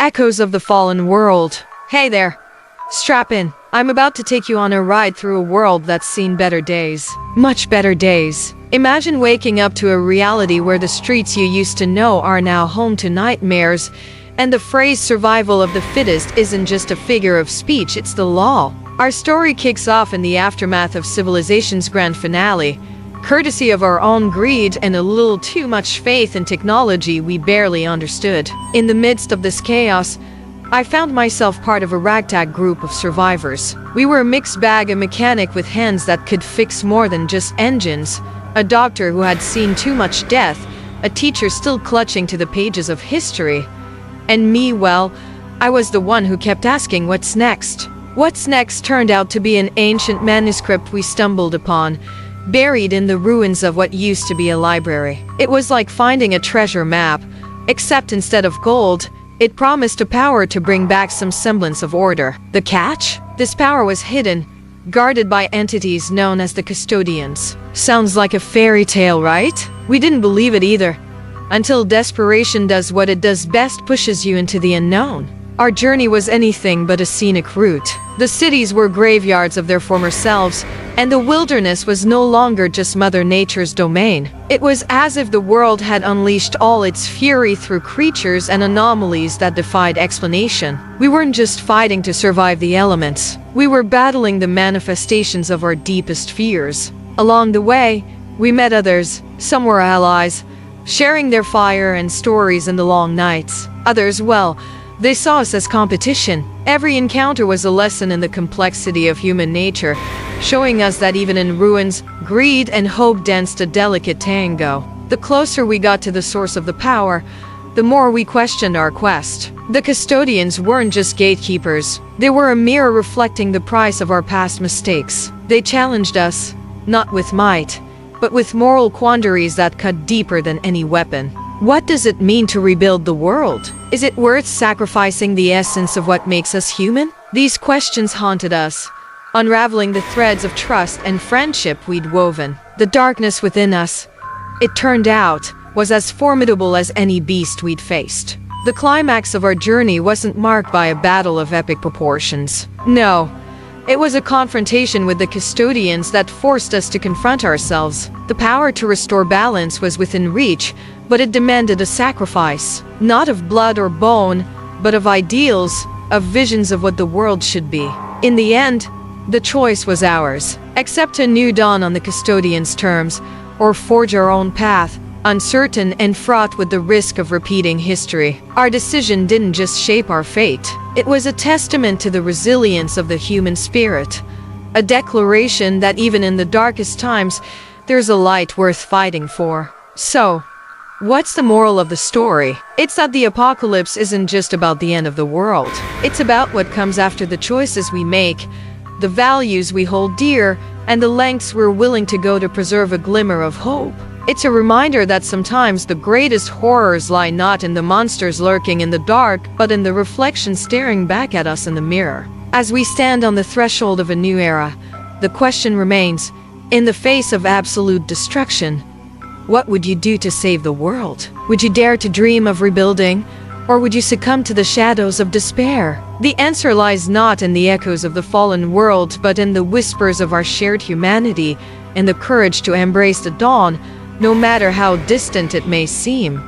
Echoes of the Fallen World. Hey there. Strap in. I'm about to take you on a ride through a world that's seen better days. Much better days. Imagine waking up to a reality where the streets you used to know are now home to nightmares, and the phrase survival of the fittest isn't just a figure of speech, it's the law. Our story kicks off in the aftermath of civilization's grand finale, courtesy of our own greed and a little too much faith in technology we barely understood. In the midst of this chaos, I found myself part of a ragtag group of survivors. We were a mixed bag, a mechanic with hands that could fix more than just engines, a doctor who had seen too much death, a teacher still clutching to the pages of history. And me, well, I was the one who kept asking, what's next? What's next turned out to be an ancient manuscript we stumbled upon, buried in the ruins of what used to be a library. It was like finding a treasure map, except instead of gold, it promised a power to bring back some semblance of order. The catch? This power was hidden, guarded by entities known as the Custodians. Sounds like a fairy tale, right? We didn't believe it either, until desperation does what it does best, pushes you into the unknown. Our journey was anything but a scenic route. The cities were graveyards of their former selves, and the wilderness was no longer just Mother Nature's domain. It was as if the world had unleashed all its fury through creatures and anomalies that defied explanation. We weren't just fighting to survive the elements. We were battling the manifestations of our deepest fears. Along the way, we met others. Some were allies, sharing their fire and stories in the long nights. Others, well, they saw us as competition. Every encounter was a lesson in the complexity of human nature, showing us that even in ruins, greed and hope danced a delicate tango. The closer we got to the source of the power, the more we questioned our quest. The Custodians weren't just gatekeepers. They were a mirror reflecting the price of our past mistakes. They challenged us, not with might, but with moral quandaries that cut deeper than any weapon. What does it mean to rebuild the world? Is it worth sacrificing the essence of what makes us human? These questions haunted us, unraveling the threads of trust and friendship we'd woven. The darkness within us, it turned out, was as formidable as any beast we'd faced. The climax of our journey wasn't marked by a battle of epic proportions. No, it was a confrontation with the Custodians that forced us to confront ourselves. The power to restore balance was within reach, but it demanded a sacrifice, not of blood or bone, but of ideals, of visions of what the world should be. In the end, the choice was ours. Accept a new dawn on the Custodians' terms, or forge our own path, uncertain and fraught with the risk of repeating history. Our decision didn't just shape our fate. It was a testament to the resilience of the human spirit, a declaration that even in the darkest times, there's a light worth fighting for. So, what's the moral of the story? It's that the apocalypse isn't just about the end of the world. It's about what comes after the choices we make, the values we hold dear, and the lengths we're willing to go to preserve a glimmer of hope. It's a reminder that sometimes the greatest horrors lie not in the monsters lurking in the dark, but in the reflection staring back at us in the mirror. As we stand on the threshold of a new era, the question remains, in the face of absolute destruction, what would you do to save the world? Would you dare to dream of rebuilding, or would you succumb to the shadows of despair? The answer lies not in the echoes of the fallen world, but in the whispers of our shared humanity, and the courage to embrace the dawn, no matter how distant it may seem.